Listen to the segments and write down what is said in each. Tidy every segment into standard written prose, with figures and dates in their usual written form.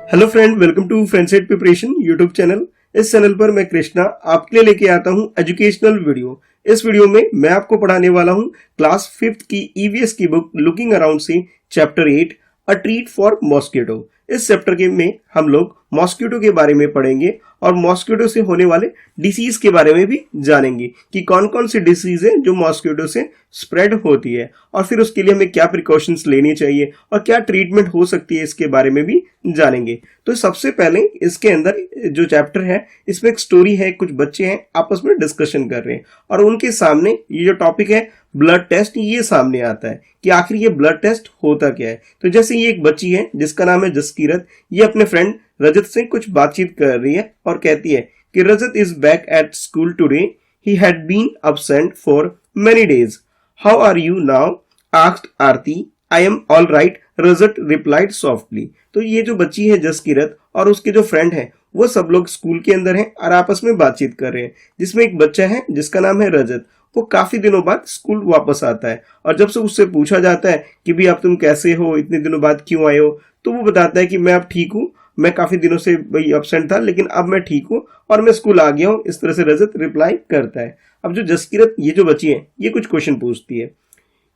Hello friend, welcome to friend set preparation YouTube channel. इस channel पर मैं कृष्णा आपके लिए लेके आता हूं एजुकेशनल वीडियो। इस वीडियो में मैं आपको पढ़ाने वाला हूं क्लास 5th की ईवीएस की बुक लुकिंग अराउंड से chapter 8 a treat for mosquito. इस चैप्टर के में हम लोग मॉस्किटो के बारे में पढ़ेंगे और मॉस्किटो से होने वाले डिसीज के बारे में भी जानेंगे कि कौन कौन सी डिसीज है जो मॉस्किटो से स्प्रेड होती है और फिर उसके लिए हमें क्या प्रिकॉशंस लेनी चाहिए और क्या ट्रीटमेंट हो सकती है इसके बारे में भी जानेंगे। तो सबसे पहले इसके अंदर जो चैप्टर है इसमें एक स्टोरी है, कुछ बच्चे हैं आपस में डिस्कशन कर रहे हैं और उनके सामने ये जो टॉपिक है ब्लड टेस्ट, ये सामने आता है कि आखिर ये ब्लड टेस्ट होता क्या है। तो जैसे ये एक बच्ची है जिसका नाम है जसकीरत, ये अपने फ्रेंड रजत से कुछ बातचीत कर रही है और कहती है कि Rajat is back at school today, he had been absent for many days, how are you now asked Aarti. I am all right, Rajat replied softly. तो ये जो बच्ची है जसकीरत और उसके जो फ्रेंड है वो सब लोग स्कूल के अंदर हैं और आपस में बातचीत कर रहे हैं, जिसमें एक बच्चा है जिसका नाम है रजत। वो काफी दिनों बाद स्कूल वापस आता है और जब से उससे पूछा जाता है कि भी आप तुम कैसे हो, इतने दिनों बाद क्यों आए हो, तो वो बताता है कि मैं अब ठीक हूँ, मैं काफी दिनों से भाई एब्सेंट था लेकिन अब मैं ठीक हूँ और मैं स्कूल आ गया हूँ। इस तरह से रजत रिप्लाई करता है। अब जो जसकीरत ये जो बच्ची है ये कुछ क्वेश्चन पूछती है।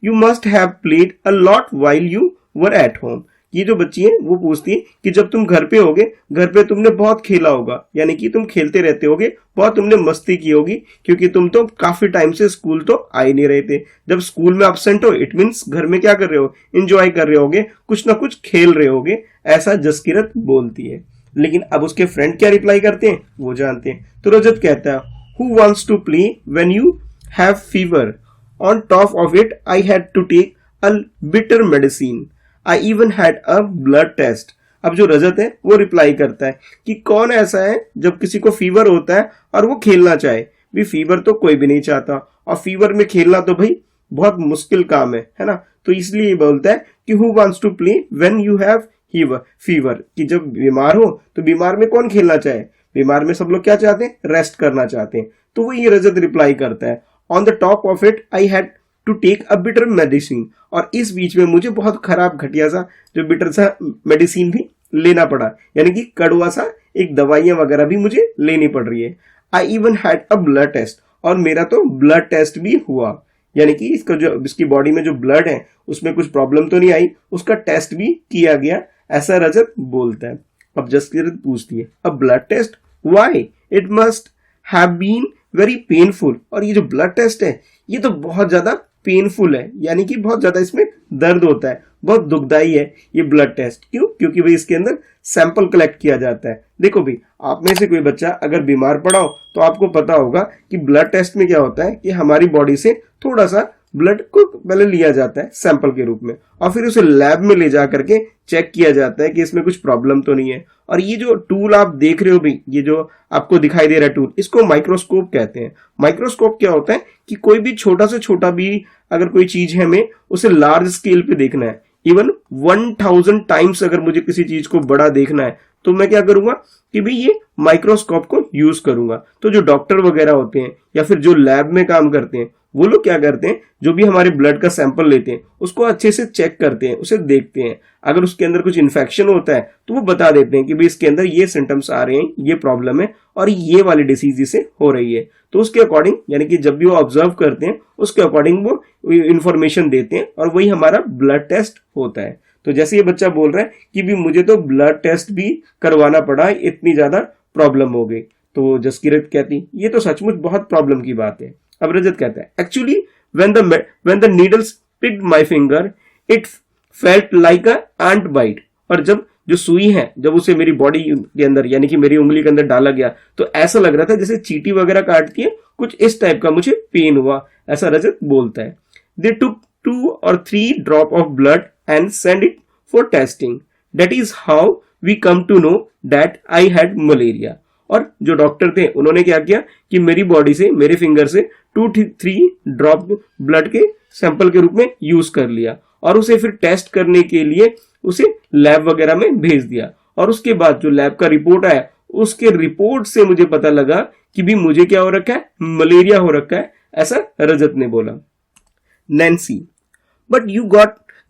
You must have played a lot while you were at home. ये जो बच्ची है वो पूछती है कि जब तुम घर पे होगे, घर पे तुमने बहुत खेला होगा, यानी कि तुम खेलते रहते होगे, बहुत तुमने मस्ती की होगी, क्योंकि तुम तो काफी टाइम से स्कूल तो आ ही नहीं रहे थे। जब स्कूल में एब्सेंट हो इट मीन्स घर में क्या कर रहे हो, एंजॉय कर रहे होगे, कुछ ना कुछ खेल रहे होगे, ऐसा जसकीरत बोलती है। लेकिन अब उसके फ्रेंड क्या रिप्लाई करते हैं वो जानते हैं। तो रजत कहता है, who wants to play when you have fever, on top of it I had to take a bitter medicine, I even had a blood test। अब जो रजत है वो रिप्लाई करता है कि कौन ऐसा है जब किसी को फीवर होता है और वो खेलना चाहे। भी फीवर तो कोई भी नहीं चाहता और फीवर में खेलना तो भाई बहुत मुश्किल काम है ना। तो इसलिए बोलता है कि who wants to play when you have fever, कि जब बीमार हो तो बीमार में कौन खेलना चाहे, बीमार में सब लोग क्या चाहते हैं, रेस्ट करना चाहते हैं। तो वो ये रजत रिप्लाई करता है, on the top of it I had to take a bitter medicine, और इस बीच में मुझे बहुत खराब घटिया सा जो बिटर सा मेडिसिन भी लेना पड़ा, यानी कि कड़वा सा एक दवाइयां वगैरह भी मुझे लेनी पड़ रही है। I even had a blood test, और मेरा तो ब्लड टेस्ट भी हुआ, यानी कि इसका जो इसकी बॉडी में जो ब्लड है उसमें कुछ प्रॉब्लम तो नहीं आई, उसका टेस्ट भी किया गया, ऐसा रजत बोलता है। अब जसकीरत पूछती है, a blood test why, it must have been very painful. और ये जो ब्लड टेस्ट है ये तो बहुत ज्यादा पेनफुल है, यानी कि बहुत ज्यादा इसमें दर्द होता है, बहुत दुखदाई है ये ब्लड टेस्ट। क्यों? क्योंकि भाई इसके अंदर सैंपल कलेक्ट किया जाता है। देखो भाई, आप में से कोई बच्चा अगर बीमार पड़ा हो तो आपको पता होगा कि ब्लड टेस्ट में क्या होता है कि हमारी बॉडी से थोड़ा सा ब्लड को पहले लिया जाता है सैंपल के रूप में और फिर उसे लैब में ले जा करके चेक किया जाता है कि इसमें कुछ प्रॉब्लम तो नहीं है। और ये जो टूल आप देख रहे हो भी, ये जो आपको दिखाई दे रहा है टूल, इसको माइक्रोस्कोप कहते हैं। माइक्रोस्कोप क्या होता है कि कोई भी छोटा से छोटा भी अगर कोई चीज है हमें उसे लार्ज स्केल पे देखना है, इवन 1000 टाइम्स अगर मुझे किसी चीज को बड़ा देखना है तो मैं क्या करूंगा कि भाई ये माइक्रोस्कोप को यूज करूंगा। तो जो डॉक्टर वगैरह होते हैं या फिर जो लैब में काम करते हैं वो लोग क्या करते हैं, जो भी हमारे ब्लड का सैंपल लेते हैं उसको अच्छे से चेक करते हैं, उसे देखते हैं, अगर उसके अंदर कुछ इन्फेक्शन होता है तो वो बता देते हैं कि भाई इसके अंदर ये सिम्टम्स आ रहे हैं, ये प्रॉब्लम है और ये वाली डिसीज इसे हो रही है। तो उसके अकॉर्डिंग, यानी कि जब भी वो ऑब्जर्व करते हैं उसके अकॉर्डिंग वो इंफॉर्मेशन देते हैं और वही हमारा ब्लड टेस्ट होता है। तो जैसे ये बच्चा बोल रहा है कि भी मुझे तो ब्लड टेस्ट भी करवाना पड़ा, इतनी ज्यादा प्रॉब्लम हो गई। तो जसकीरत कहती ये तो सचमुच बहुत प्रॉब्लम की बात है। अब रजत कहता है, actually when the needles pricked my finger it felt like a ant bite। और जब जो सुई है जब उसे मेरी बॉडी के अंदर यानी कि मेरी उंगली के अंदर डाला गया तो ऐसा लग रहा था जैसे चींटी वगैरह काटती है, कुछ इस टाइप का मुझे पेन हुआ, ऐसा रजत बोलता है। They took 2 or 3 drop of blood and sent it for testing, that is how we come to know that I had malaria। और जो डॉक्टर थे उन्होंने क्या किया कि मेरी बॉडी से, मेरे फिंगर से 2-3 ड्रॉप ब्लड के सैंपल के रूप में यूज कर लिया और उसे फिर टेस्ट करने के लिए उसे लैब वगैरह में भेज दिया। और उसके बाद जो लैब का रिपोर्ट आया उसके रिपोर्ट से मुझे पता लगा कि भी मुझे क्या हो रखा है, मलेरिया हो रखा है, ऐसा रजत ने बोला। Nancy, but you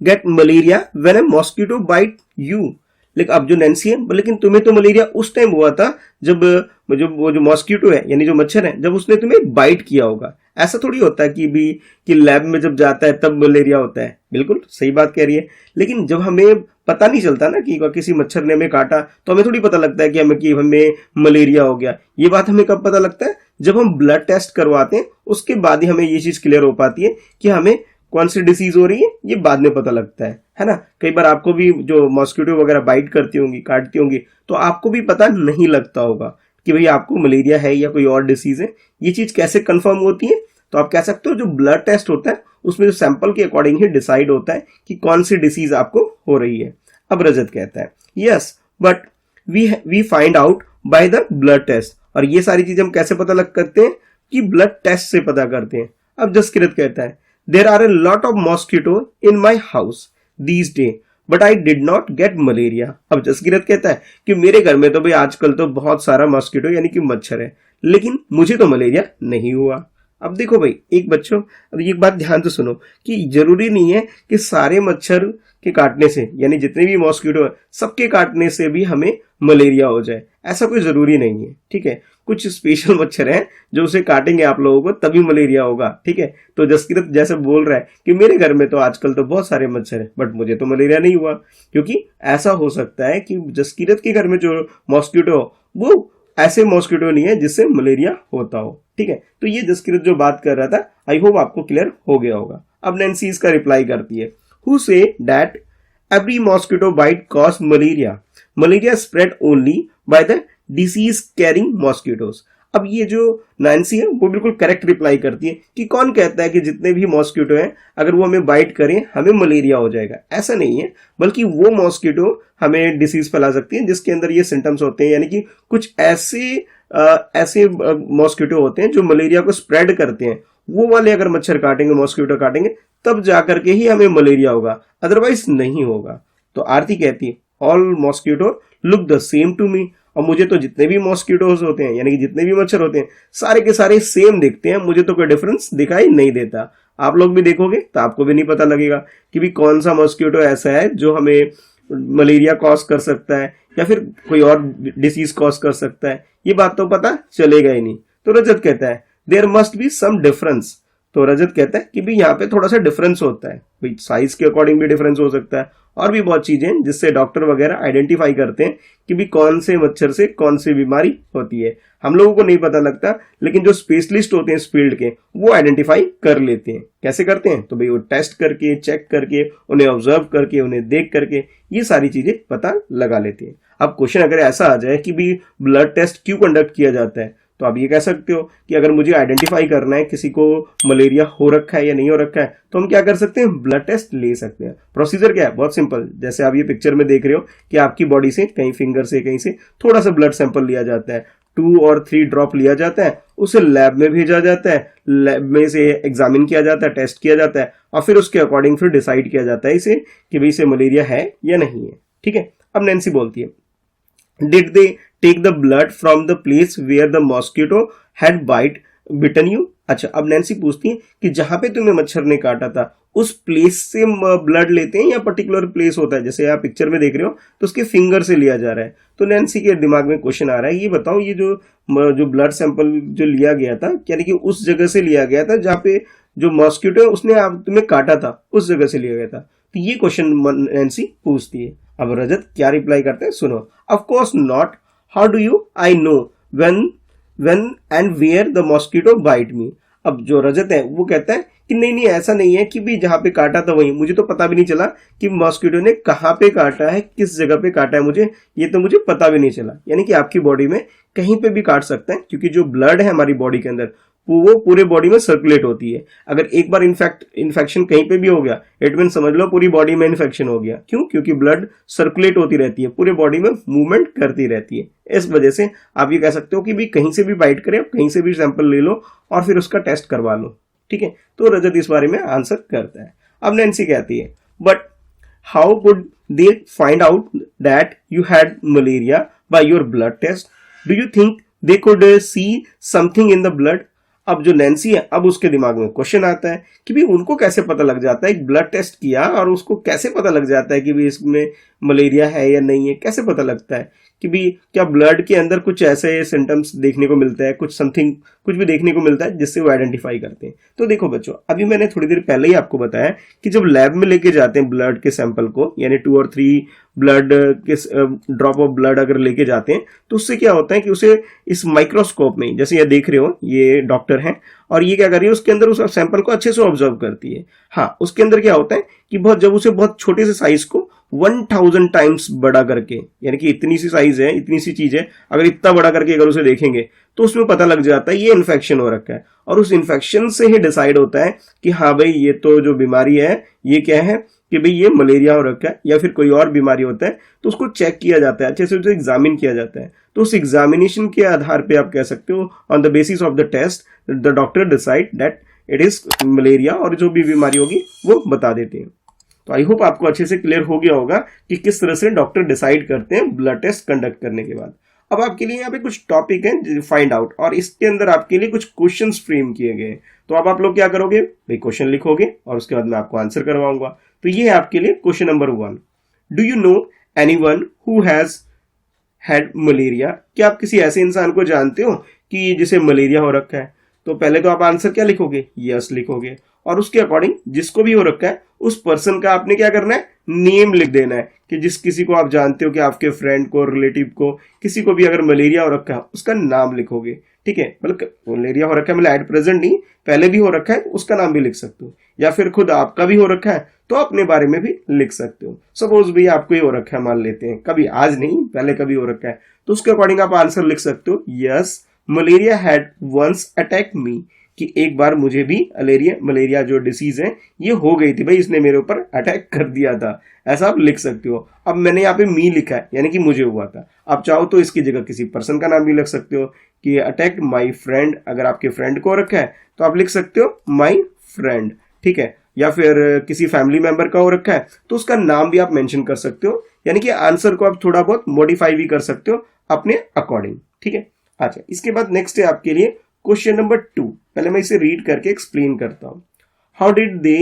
get malaria when a mosquito bite you, लेकिन अब जो नैन्सी है, लेकिन तुम्हें तो मलेरिया उस टाइम हुआ था जब वो जो मॉस्किटो है यानी जो मच्छर है, जब उसने तुम्हें बाइट किया होगा। ऐसा थोड़ी होता है कि लैब में जब जाता है तब मलेरिया होता है। बिल्कुल सही बात कह रही है। लेकिन जब हमें पता नहीं चलता ना कि किसी मच्छर ने हमें काटा, तो हमें थोड़ी पता लगता है कि हमें मलेरिया हो गया। ये बात हमें कब पता लगता है? जब हम ब्लड टेस्ट करवाते हैं, उसके बाद ही हमें ये चीज क्लियर हो पाती है कि हमें कौन सी डिसीज हो रही है, ये बाद में पता लगता है ना। कई बार आपको भी जो मॉस्किटो वगैरह बाइट करती होंगी, काटती होंगी, तो आपको भी पता नहीं लगता होगा कि भाई आपको मलेरिया है या कोई और डिसीज है। ये चीज कैसे कंफर्म होती है? तो आप कह सकते हो जो ब्लड टेस्ट होता है उसमें जो सैंपल के अकॉर्डिंग ही डिसाइड होता है कि कौन सी डिसीज आपको हो रही है। अब रजत कहता है yes but we find out by the blood test. और ये सारी चीजें हम कैसे पता लग करते हैं? कि ब्लड टेस्ट से पता करते हैं। अब जसकिरत कहता है there are a lot of mosquito in my house these day but I did not get malaria. अब जसकिरत कहता है कि मेरे घर में तो भाई आजकल तो बहुत सारा मॉस्किटो यानी कि मच्छर है, लेकिन मुझे तो मलेरिया नहीं हुआ। अब देखो भाई अब एक बात ध्यान से सुनो कि जरूरी नहीं है कि सारे मच्छर के काटने से यानी जितने भी मॉस्किटो है सबके काटने से भी हमें मलेरिया हो जाए, ऐसा कोई जरूरी नहीं है। ठीक है, कुछ स्पेशल मच्छर हैं जो उसे काटेंगे आप लोगों को तभी मलेरिया होगा। ठीक है, तो जसकिरत जैसे बोल रहा है कि मेरे घर में तो आजकल तो बहुत सारे मच्छर हैं बट मुझे तो मलेरिया नहीं हुआ, क्योंकि ऐसा हो सकता है कि जसकिरत के घर में जो मॉस्किटो वो ऐसे मॉस्किटो नहीं है जिससे मलेरिया होता हो। ठीक है, तो ये जसकिरत जो बात कर रहा था आई होप आपको क्लियर हो गया होगा। अब नैन्सी इसका रिप्लाई करती है who say that every mosquito bite cause malaria, malaria spread only by the disease carrying mosquitoes. अब ये जो नैन्सी है वो बिल्कुल करेक्ट रिप्लाई करती है कि कौन कहता है कि जितने भी मॉस्किटो हैं अगर वो हमें बाइट करें हमें मलेरिया हो जाएगा। ऐसा नहीं है, बल्कि वो मॉस्किटो हमें डिसीज फैला सकती है जिसके अंदर ये सिम्टम्स होते हैं, यानी कि कुछ ऐसे मॉस्किटो होते हैं जो मलेरिया को स्प्रेड करते हैं। वो वाले अगर मच्छर काटेंगे, मॉस्किटो काटेंगे, तब जाकर के ही हमें मलेरिया होगा, अदरवाइज नहीं होगा। तो आरती कहती है all mosquito look the same to me. और मुझे तो जितने भी मॉस्किटोज होते हैं यानी कि जितने भी मच्छर होते हैं सारे के सारे सेम दिखते हैं, मुझे तो कोई डिफरेंस दिखाई नहीं देता। आप लोग भी देखोगे तो आपको भी नहीं पता लगेगा कि भी कौन सा मॉस्किटो ऐसा है जो हमें मलेरिया कॉज कर सकता है या फिर कोई और डिसीज कॉज कर सकता है। ये बात तो पता चलेगा ही नहीं। तो रजत कहता है there must be some difference. तो रजत कहता है कि भी यहाँ पे थोड़ा सा डिफरेंस होता है, भाई साइज के अकॉर्डिंग भी डिफरेंस हो सकता है और भी बहुत चीजें जिससे डॉक्टर वगैरह आइडेंटिफाई करते हैं कि भी कौन से मच्छर से कौन सी बीमारी होती है। हम लोगों को नहीं पता लगता, लेकिन जो स्पेशलिस्ट होते हैं इस फील्ड के वो आइडेंटिफाई कर लेते हैं। कैसे करते हैं? तो भाई वो टेस्ट करके, चेक करके, उन्हें ऑब्जर्व करके, उन्हें देख करके ये सारी चीजें पता लगा लेते हैं। अब क्वेश्चन अगर ऐसा आ जाए कि भी ब्लड टेस्ट क्यों कंडक्ट किया जाता है, तो आप ये कह सकते हो कि अगर मुझे आइडेंटिफाई करना है किसी को मलेरिया हो रखा है या नहीं हो रखा है, तो हम क्या कर सकते हैं? ब्लड टेस्ट ले सकते हैं। प्रोसीजर क्या है? बहुत सिंपल। जैसे आप ये पिक्चर में देख रहे हो कि आपकी बॉडी से कहीं फिंगर से कहीं से थोड़ा सा ब्लड सैंपल लिया जाता है, 2 और 3 ड्रॉप लिया जाता है, उसे लैब में भेजा जाता है, लैब में से एग्जामिन किया जाता है, टेस्ट किया जाता है और फिर उसके अकॉर्डिंग फिर डिसाइड किया जाता है इसे कि भाई इसे मलेरिया है या नहीं है। ठीक है, अब नैन्सी बोलती है did they take the blood from the place where the mosquito had bitten you. अच्छा, अब नैन्सी पूछती है कि जहां पे तुम्हें मच्छर ने काटा था उस प्लेस से ब्लड लेते हैं या पर्टिकुलर प्लेस होता है? जैसे आप पिक्चर में देख रहे हो तो उसके फिंगर से लिया जा रहा है। तो नैन्सी के दिमाग में क्वेश्चन आ रहा है, ये बताओ ये जो ब्लड सैंपल जो लिया गया था यानी कि उस जगह से लिया गया था जहाँ पे जो मॉस्किटो है उसने आप तुम्हें काटा था, उस जगह से लिया गया था? तो ये क्वेश्चन नैन्सी पूछती है। अब रजत क्या रिप्लाई करते हैं सुनो। Of course not, how do you I know when and where the mosquito bite me. अब जो रजत है वो कहता है कि नहीं ऐसा नहीं है कि भी जहां पे काटा था वहीं, मुझे तो पता भी नहीं चला कि मॉस्किटो ने कहां पे काटा है, किस जगह पे काटा है, मुझे पता भी नहीं चला। यानी कि आपकी बॉडी में कहीं पे भी काट सकते हैं, क्योंकि जो ब्लड है हमारी बॉडी के अंदर वो पूरे बॉडी में सर्कुलेट होती है। अगर एक बार इन्फेक्शन कहीं पे भी हो गया, इट मीन समझ लो पूरी बॉडी में इन्फेक्शन हो गया। क्यों? क्योंकि ब्लड सर्कुलेट होती रहती है, पूरे बॉडी में मूवमेंट करती रहती है। इस वजह से आप ये कह सकते हो कि भी कहीं से भी बाइट करे, कहीं से भी सैंपल ले लो और फिर उसका टेस्ट करवा लो। ठीक है, तो रजत इस बारे में आंसर करता है। अब नैन्सी कहती है but how could they find out that you had malaria by your blood test? Do you think they could see something in the blood? अब जो नैन्सी है अब उसके दिमाग में क्वेश्चन आता है कि भी उनको कैसे पता लग जाता है, एक ब्लड टेस्ट किया और उसको कैसे पता लग जाता है कि भी इसमें मलेरिया है या नहीं है, कैसे पता लगता है कि भी क्या ब्लड के अंदर कुछ ऐसे सिम्टम्स देखने को मिलता है, कुछ समथिंग कुछ भी देखने को मिलता है जिससे वो आइडेंटिफाई करते हैं। तो देखो बच्चों, अभी मैंने थोड़ी देर पहले ही आपको बताया कि जब लैब में लेके जाते हैं ब्लड के सैंपल को, यानी 2 और 3 ब्लड के ड्रॉप ऑफ ब्लड अगर लेके जाते हैं, तो उससे क्या होता है कि उसे इस माइक्रोस्कोप में, जैसे ये देख रहे हो ये डॉक्टर हैं और ये क्या कर रही है, उसके अंदर उस सैंपल को अच्छे से ऑब्जर्व करती है। हाँ, उसके अंदर क्या होता है कि बहुत जब उसे बहुत छोटे से साइज को 1000 टाइम्स बड़ा करके, यानी कि इतनी सी साइज है, इतनी सी चीज है, अगर इतना बड़ा करके अगर उसे देखेंगे तो उसमें पता लग जाता है ये इन्फेक्शन हो रखा है। और उस इन्फेक्शन से ही डिसाइड होता है कि हाँ भाई ये तो जो बीमारी है ये क्या है, कि भाई ये मलेरिया हो रखा है या फिर कोई और बीमारी होता है। तो उसको चेक किया जाता है, अच्छे से उसे एग्जामिन किया जाता है। तो उस एग्जामिनेशन के आधार पे आप कह सकते हो, on the basis of the test the doctor decide that it is malaria, और जो भी बीमारी होगी वो बता देते हैं। तो आई होप आपको अच्छे से क्लियर हो गया होगा कि किस तरह से डॉक्टर डिसाइड करते हैं ब्लड टेस्ट कंडक्ट करने के बाद। अब आपके लिए यहाँ पे कुछ टॉपिक है फाइंड आउट, और इसके अंदर आपके लिए कुछ क्वेश्चंस फ्रेम किए गए हैं। तो अब आप लोग क्या करोगे भाई, क्वेश्चन लिखोगे और उसके बाद मैं आपको आंसर करवाऊंगा। तो ये है आपके लिए question number 1, do you know anyone who has had malaria? क्या आप किसी ऐसे इंसान को जानते हो कि जिसे मलेरिया हो रखा है? तो पहले तो आप आंसर क्या लिखोगे, यस लिखोगे, और उसके अकॉर्डिंग जिसको भी हो रखा है उस पर्सन का आपने क्या करना है, नेम लिख देना है, कि जिस किसी को आप जानते हो कि आपके फ्रेंड को, रिलेटिव को, किसी को भी अगर मलेरिया हो रखा है उसका नाम लिखोगे। ठीक है, मतलब मलेरिया हो रखा है मतलब एट प्रेजेंट नहीं, पहले भी हो रखा है उसका नाम भी लिख सकते हो, या फिर खुद आपका भी हो रखा है तो अपने बारे में भी लिख सकते हो। सपोज भी आपको ही हो रखा है, मान लेते हैं, कभी आज नहीं पहले कभी हो रखा है, तो उसके अकॉर्डिंग आप आंसर लिख सकते हो, yes malaria had once attack me, कि एक बार मुझे भी मलेरिया जो डिसीज है ये हो गई थी भाई, इसने मेरे ऊपर अटैक कर दिया था, ऐसा आप लिख सकते हो। अब मैंने यहाँ पे मी लिखा है यानी कि मुझे हुआ था, आप चाहो तो इसकी जगह किसी पर्सन का नाम भी लिख सकते हो कि अटैक माई फ्रेंड, अगर आपके फ्रेंड को रखा है तो आप लिख सकते हो माई फ्रेंड। ठीक है, या फिर किसी फैमिली मेंबर का हो रखा है तो उसका नाम भी आप मेंशन कर सकते हो, यानी कि आंसर को आप थोड़ा बहुत मॉडिफाई भी कर सकते हो अपने अकॉर्डिंग। ठीक है, अच्छा इसके बाद नेक्स्ट है आपके लिए क्वेश्चन नंबर 2। पहले मैं इसे रीड करके एक्सप्लेन करता हूं। How did they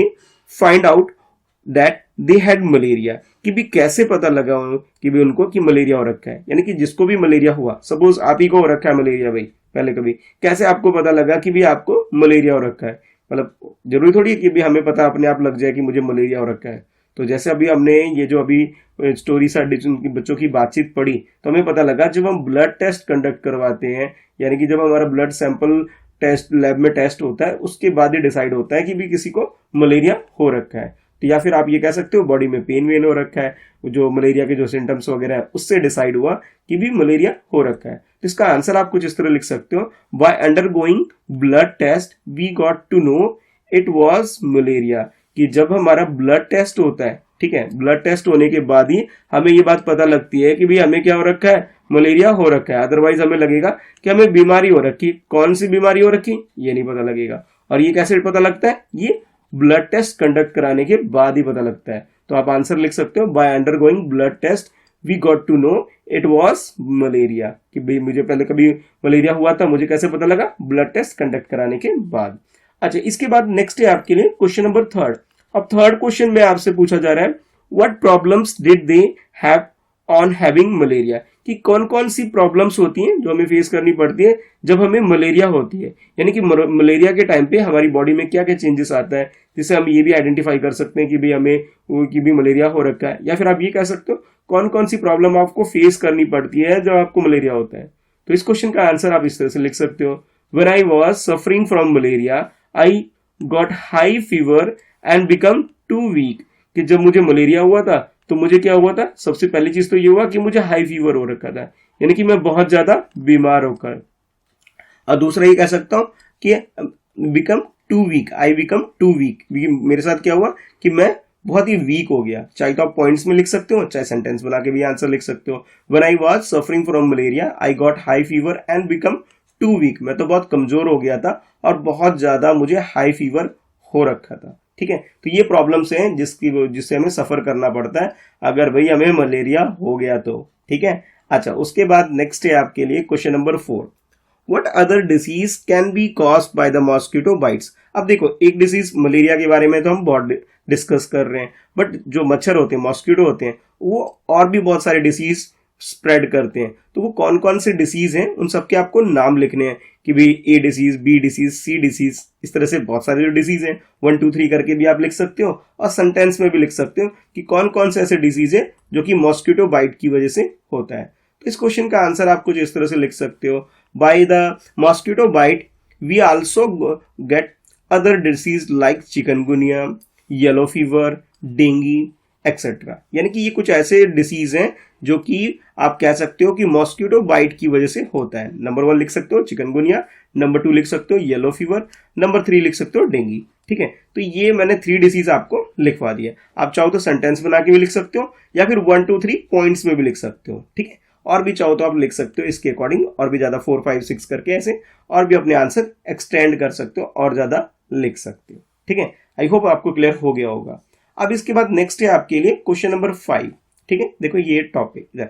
find out that they had malaria, कि भी कैसे पता लगा कि भी उनको कि मलेरिया हो रखा है, यानी कि जिसको भी मलेरिया हुआ, सपोज आप ही को हो रखा है मलेरिया भाई, पहले कभी कैसे आपको पता लगा कि भी आपको मलेरिया हो रखा है? मतलब जरूरी थोड़ी है कि भी हमें पता अपने आप लग जाए कि मुझे मलेरिया हो रखा है। तो जैसे अभी हमने ये जो अभी स्टोरी सा बच्चों की बातचीत पढ़ी, तो हमें पता लगा जब हम ब्लड टेस्ट कंडक्ट करवाते हैं, यानी कि जब हमारा ब्लड सैंपल टेस्ट लैब में टेस्ट होता है, उसके बाद ही डिसाइड होता है कि भी किसी को मलेरिया हो रखा है। तो या फिर आप ये कह सकते हो बॉडी में पेन वेन हो रखा है, जो मलेरिया के जो सिम्टम्स वगैरह है उससे डिसाइड हुआ कि भी मलेरिया हो रखा है। तो इसका आंसर आप कुछ इस तरह लिख सकते हो, by undergoing blood test we got to know it was malaria, कि जब हमारा ब्लड टेस्ट होता है, ठीक है, ब्लड टेस्ट होने के बाद ही हमें ये बात पता लगती है कि भाई हमें क्या हो रखा है, मलेरिया हो रखा है। अदरवाइज हमें लगेगा कि हमें बीमारी हो रखी, कौन सी बीमारी हो रखी ये नहीं पता लगेगा। और ये कैसे पता लगता है, ये ब्लड टेस्ट कंडक्ट कराने के बाद ही पता लगता है। तो आप आंसर लिख सकते हो, by undergoing blood test we got to know it was malaria, कि भाई मुझे पहले कभी मलेरिया हुआ था, मुझे कैसे पता लगा, ब्लड टेस्ट कंडक्ट कराने के बाद। अच्छा इसके बाद नेक्स्ट है आपके लिए क्वेश्चन नंबर 3। अब थर्ड क्वेश्चन में आपसे पूछा जा रहा है, what problems did they have on having malaria, कि कौन कौन सी प्रॉब्लम्स होती हैं जो हमें फेस करनी पड़ती है जब हमें मलेरिया होती है, यानी कि मलेरिया के टाइम पे हमारी बॉडी में क्या क्या चेंजेस आता है, जिससे हम ये भी आइडेंटिफाई कर सकते हैं कि भाई हमें कि भी मलेरिया हो रखा है। या फिर आप ये कह सकते हो कौन कौन सी प्रॉब्लम आपको फेस करनी पड़ती है जब आपको मलेरिया होता है। तो इस क्वेश्चन का आंसर आप इस तरह से लिख सकते हो, when I was suffering from malaria I got high fever and become too weak, कि जब मुझे मलेरिया हुआ था तो मुझे क्या हुआ था, सबसे पहली चीज तो ये हुआ कि मुझे हाई फीवर हो रखा था, यानी कि मैं बहुत ज्यादा बीमार होकर। और दूसरा ये कह सकता हूं कि become too weak, I become too weak, मेरे साथ क्या हुआ कि मैं बहुत ही वीक हो गया। चाहे तो आप पॉइंट्स में लिख सकते हो, चाहे सेंटेंस बना के भी आंसर लिख सकते हो। When I was suffering from malaria I got high fever and become too weak, मैं तो बहुत कमजोर हो गया था और बहुत ज्यादा मुझे हाई फीवर हो रखा था। ठीक है, तो ये प्रॉब्लम्स हैं जिससे हमें सफर करना पड़ता है अगर भाई हमें मलेरिया हो गया तो। ठीक है, अच्छा उसके बाद नेक्स्ट है आपके लिए question number 4। What other disease can be caused by the mosquito bytes. अब देखो, एक डिसीज मलेरिया के बारे में तो हम बहुत डिस्कस कर रहे हैं, बट जो मच्छर होते हैं, मॉस्किटो होते हैं, वो और भी बहुत सारे डिसीज स्प्रेड करते हैं। तो वो कौन कौन से डिसीज हैं उन सबके आपको नाम लिखने हैं कि भाई A disease, B disease, C disease, इस तरह से बहुत सारे जो डिसीज हैं 1 2 3 करके भी आप लिख सकते हो, और सेंटेंस में भी लिख सकते हो कि कौन कौन से ऐसे डिसीज है जो कि मॉस्किटो बाइट की वजह से होता है। तो इस क्वेश्चन का आंसर आप कुछ इस तरह से लिख सकते हो, by the mosquito bite we also get other disease like chikungunya, yellow fever, dengue etcetera. यानी कि ये कुछ ऐसे डिसीज हैं जो कि आप कह सकते हो कि मॉस्किटो बाइट की वजह से होता है। नंबर 1 लिख सकते हो चिकनगुनिया, नंबर 2 लिख सकते हो येलो फीवर, नंबर 3 लिख सकते हो डेंगू। ठीक है, तो ये मैंने 3 डिसीज आपको लिखवा दिया। आप चाहो तो सेंटेंस बना के भी लिख सकते हो, या फिर 1 2 3 पॉइंट्स में भी लिख सकते हो। ठीक है, और भी चाहो तो आप लिख सकते हो इसके अकॉर्डिंग, और भी ज्यादा 4 5 6 करके ऐसे, और भी अपने आंसर एक्सटेंड कर सकते हो और ज्यादा लिख सकते हो। ठीक है, आई होप आपको क्लियर हो गया होगा। अब इसके बाद नेक्स्ट है आपके लिए क्वेश्चन नंबर 5। ठीक है, देखो ये टॉपिक इधर,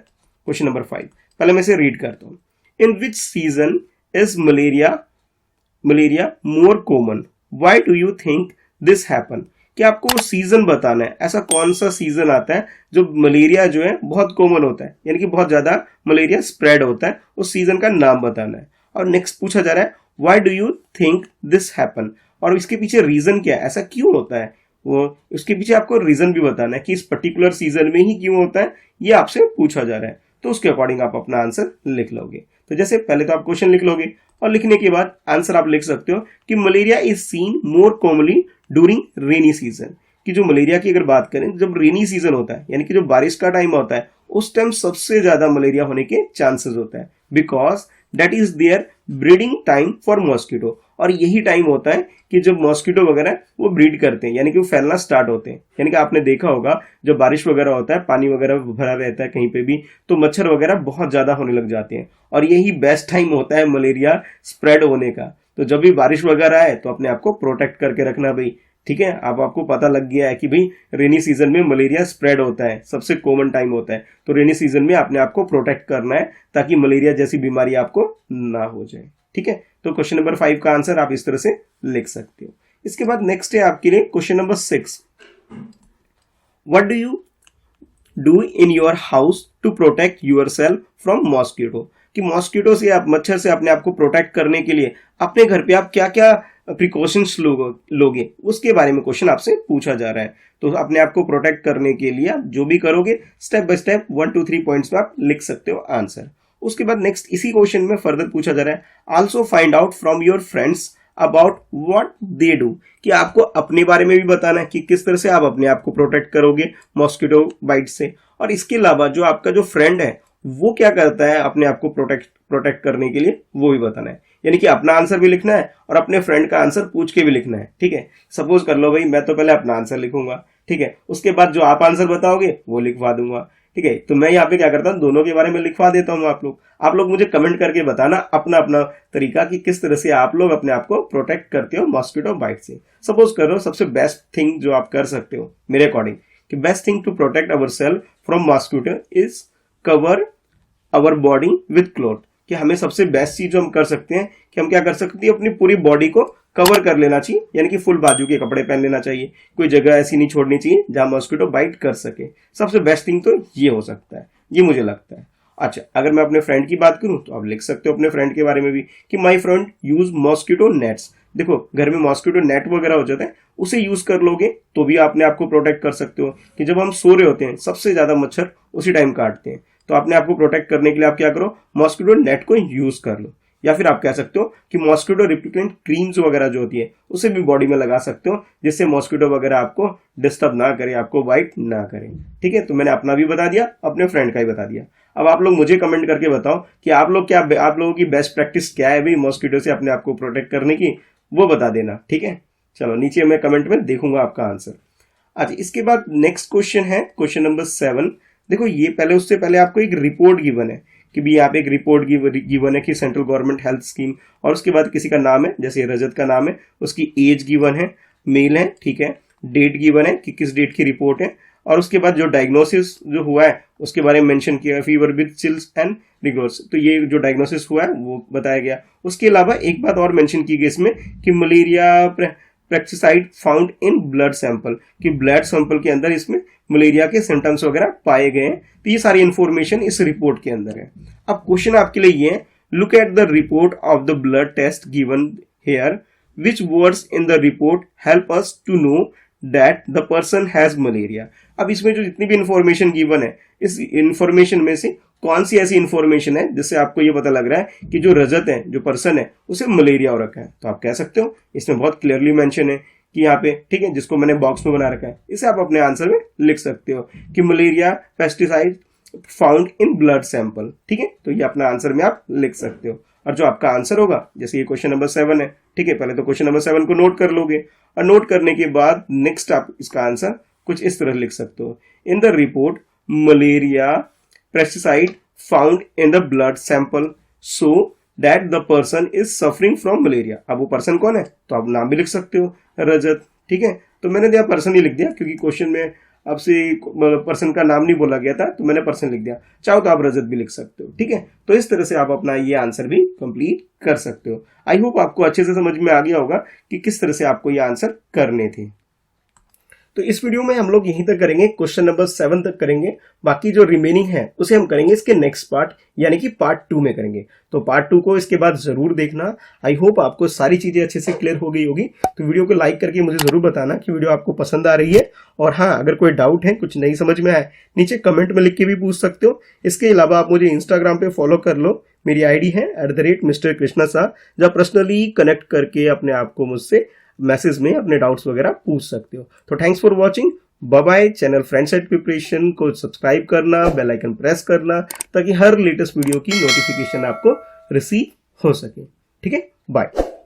क्वेश्चन नंबर 5 पहले मैं इसे रीड करता हूँ। In which season is malaria more common, why do you think this happen. कि आपको सीजन बताना है, ऐसा कौन सा सीजन आता है जो मलेरिया जो है बहुत कॉमन होता है, यानी कि बहुत ज्यादा मलेरिया स्प्रेड होता है, उस सीजन का नाम बताना है। और नेक्स्ट पूछा जा रहा है why do you think this happen, और इसके पीछे रीजन क्या है, ऐसा क्यों होता है, वो उसके पीछे आपको रीजन भी बताना है कि इस पर्टिकुलर सीजन में ही क्यों होता है, ये आपसे पूछा जा रहा है। तो उसके अकॉर्डिंग आप अपना आंसर लिख लोगे। तो जैसे पहले तो आप क्वेश्चन लिख लोगे, और लिखने के बाद आंसर आप लिख सकते हो कि malaria is seen more commonly during rainy season. कि जो मलेरिया की अगर बात करें, जब रेनी सीजन होता है, यानी कि जो बारिश का टाइम होता है, उस टाइम सबसे ज्यादा मलेरिया होने के चांसेस होता है, because that is their breeding time for mosquito. और यही टाइम होता है कि जब मॉस्किटो वगैरह वो ब्रीड करते हैं, यानी कि वो फैलना स्टार्ट होते हैं। यानी कि आपने देखा होगा जब बारिश वगैरह होता है, पानी वगैरह भरा रहता है कहीं पे भी, तो मच्छर वगैरह बहुत ज्यादा होने लग जाते हैं, और यही बेस्ट टाइम होता है मलेरिया स्प्रेड होने का। तो जब भी बारिश वगैरह आए तो अपने आप को प्रोटेक्ट करके रखना भाई। ठीक है, अब आपको पता लग गया है कि भाई रेनी सीजन में मलेरिया स्प्रेड होता है, सबसे कॉमन टाइम होता है, तो रेनी सीजन में अपने आप को प्रोटेक्ट करना है ताकि मलेरिया जैसी बीमारी आपको ना हो जाए। ठीक है, तो क्वेश्चन नंबर 5 का आंसर आप इस तरह से लिख सकते हो। इसके बाद नेक्स्ट है आपके लिए question number 6। What do you do in your house to protect yourself from mosquito. कि मॉस्किटो से, आप मच्छर से अपने आप को प्रोटेक्ट करने के लिए अपने घर पे आप क्या क्या प्रिकॉशंस लोगे, उसके बारे में क्वेश्चन आपसे पूछा जा रहा है। तो अपने आप को प्रोटेक्ट करने के लिए आप जो भी करोगे स्टेप बाय स्टेप 1 2 3 पॉइंट्स में आप लिख सकते हो आंसर। उसके बाद नेक्स्ट इसी क्वेश्चन में फर्दर पूछा जा रहा है, also find out from your friends about what they do. कि आपको अपने बारे में भी बताना है कि किस तरह से आप अपने आप को प्रोटेक्ट करोगे मॉस्किटो बाइट से, और इसके अलावा जो आपका जो फ्रेंड है वो क्या करता है अपने आप को प्रोटेक्ट करने के लिए, वो भी बताना है। यानी कि अपना आंसर भी लिखना है और अपने फ्रेंड का आंसर पूछ के भी लिखना है। ठीक है, सपोज कर लो भाई मैं तो पहले अपना आंसर लिखूंगा, ठीक है, उसके बाद जो आप आंसर बताओगे वो लिखवा दूंगा। ठीक है, तो मैं यहाँ पे क्या करता हूँ, दोनों के बारे में लिखवा देता हूँ। आप लोग मुझे कमेंट करके बताना अपना अपना तरीका कि किस तरह से आप लोग अपने आप को प्रोटेक्ट करते हो मॉस्किटो बाइट से। सपोज करो सबसे बेस्ट थिंग जो आप कर सकते हो मेरे अकॉर्डिंग, कि best thing to protect our self from mosquito is cover our body with cloth. कि हमें सबसे बेस्ट चीज जो हम कर सकते हैं कि हम क्या कर सकते हैं, अपनी पूरी बॉडी को कवर कर लेना चाहिए, यानी कि फुल बाजू के कपड़े पहन लेना चाहिए, कोई जगह ऐसी नहीं छोड़नी चाहिए जहां मॉस्किटो बाइट कर सके। सबसे बेस्ट थिंग तो ये हो सकता है, ये मुझे लगता है। अच्छा, अगर मैं अपने फ्रेंड की बात करूं तो आप लिख सकते हो अपने फ्रेंड के बारे में भी कि my friend use mosquito nets. देखो घर में मॉस्किटो नेट वगैरह हो जाता है, उसे यूज कर लोगे तो भी अपने आप को प्रोटेक्ट कर सकते हो। कि जब हम सो रहे होते हैं सबसे ज्यादा मच्छर उसी टाइम काटते हैं, तो अपने आप को प्रोटेक्ट करने के लिए आप क्या करो, मॉस्किटो नेट को यूज कर लो। या फिर आप कह सकते हो कि मॉस्किटो रिपेलेंट क्रीम्स वगैरह जो होती है उसे भी बॉडी में लगा सकते हो, जिससे मॉस्किटो वगैरह आपको डिस्टर्ब ना करे, आपको बाइट ना करे। ठीक है, तो मैंने अपना भी बता दिया, अपने फ्रेंड का भी बता दिया। अब आप लोग मुझे कमेंट करके बताओ कि आप लोगों की बेस्ट प्रैक्टिस क्या है भाई मॉस्किटो से अपने आप को प्रोटेक्ट करने की, वो बता देना। ठीक है, चलो नीचे मैं कमेंट में देखूंगा आपका आंसर। अच्छा, इसके बाद नेक्स्ट क्वेश्चन है क्वेश्चन नंबर 7। देखो ये पहले, उससे पहले आपको एक रिपोर्ट गिवन है कि भी यहाँ पे एक रिपोर्ट गिवन है कि सेंट्रल गवर्नमेंट हेल्थ स्कीम, और उसके बाद किसी का नाम है, जैसे रजत का नाम है, उसकी एज गिवन है, मेल है, ठीक है, डेट गिवन है कि किस डेट की रिपोर्ट है, और उसके बाद जो डायग्नोसिस जो हुआ है उसके बारे में मेंशन किया, फीवर विद चिल्स एंड रिगोर्स, तो ये जो डायग्नोसिस हुआ है वो बताया गया। उसके अलावा एक बात और मेंशन की गई इसमें कि malaria pesticide found in blood sample, कि ब्लड सैंपल के अंदर इसमें मलेरिया के सिम्टम्स वगैरह पाए गए हैं। तो ये सारी इंफॉर्मेशन इस रिपोर्ट के अंदर है। अब क्वेश्चन आपके लिए ये है, look at the report of the blood test given here, which words in the report help us to know that the person has malaria। अब इसमें जो जितनी भी इंफॉर्मेशन गिवन है, इस इंफॉर्मेशन में से कौन सी ऐसी इंफॉर्मेशन है जिससे आपको ये पता लग रहा है कि जो रजत है, जो पर्सन है, उसे मलेरिया हो रखा है। तो आप कह सकते हो इसमें बहुत क्लियरली मेंशन है कि यहाँ पे, ठीक है, जिसको मैंने बॉक्स में बना रखा है, इसे आप अपने आंसर में लिख सकते हो कि malaria pesticide found in blood sample. ठीक है, तो ये अपना आंसर में आप लिख सकते हो। और जो आपका आंसर होगा, जैसे ये क्वेश्चन नंबर 7 है, ठीक है, पहले तो क्वेश्चन नंबर 7 को नोट कर लोगे, और नोट करने के बाद नेक्स्ट आप इसका आंसर कुछ इस तरह लिख सकते हो, in the report malaria pesticide found in the blood sample so that the person is suffering from malaria. अब वो पर्सन कौन है, तो आप नाम भी लिख सकते हो, रजत। ठीक है, तो मैंने दिया पर्सन ही लिख दिया क्योंकि क्वेश्चन में आपसे पर्सन का नाम नहीं बोला गया था, तो मैंने पर्सन लिख दिया। चाहो तो आप रजत भी लिख सकते हो। ठीक है, तो इस तरह से आप अपना ये आंसर भी कंप्लीट कर सकते हो। आई होप आपको अच्छे से समझ में आ गया होगा कि किस तरह से आपको ये आंसर करने थे। तो इस वीडियो में हम लोग यहीं तक करेंगे, क्वेश्चन नंबर 7 तक करेंगे। बाकी जो रिमेनिंग है उसे हम करेंगे इसके नेक्स्ट पार्ट, यानी कि पार्ट 2 में करेंगे। तो पार्ट 2 को इसके बाद जरूर देखना। आई होप आपको सारी चीजें अच्छे से क्लियर हो गई होगी। तो वीडियो को लाइक करके मुझे जरूर बताना कि वीडियो आपको पसंद आ रही है। और हाँ, अगर कोई डाउट है, कुछ नहीं समझ में आए, नीचे कमेंट में लिख के भी पूछ सकते हो। इसके अलावा आप मुझे इंस्टाग्राम पे फॉलो कर लो, मेरी आईडी है @Mr. Krishna Shah, जहाँ पर्सनली कनेक्ट करके अपने आप को मुझसे मैसेज में अपने डाउट्स वगैरह पूछ सकते हो। तो thanks for watching, bye bye. Channel friend side preparation को सब्सक्राइब करना, बेल आइकन प्रेस करना, ताकि हर लेटेस्ट वीडियो की नोटिफिकेशन आपको रिसीव हो सके। ठीक है, बाय।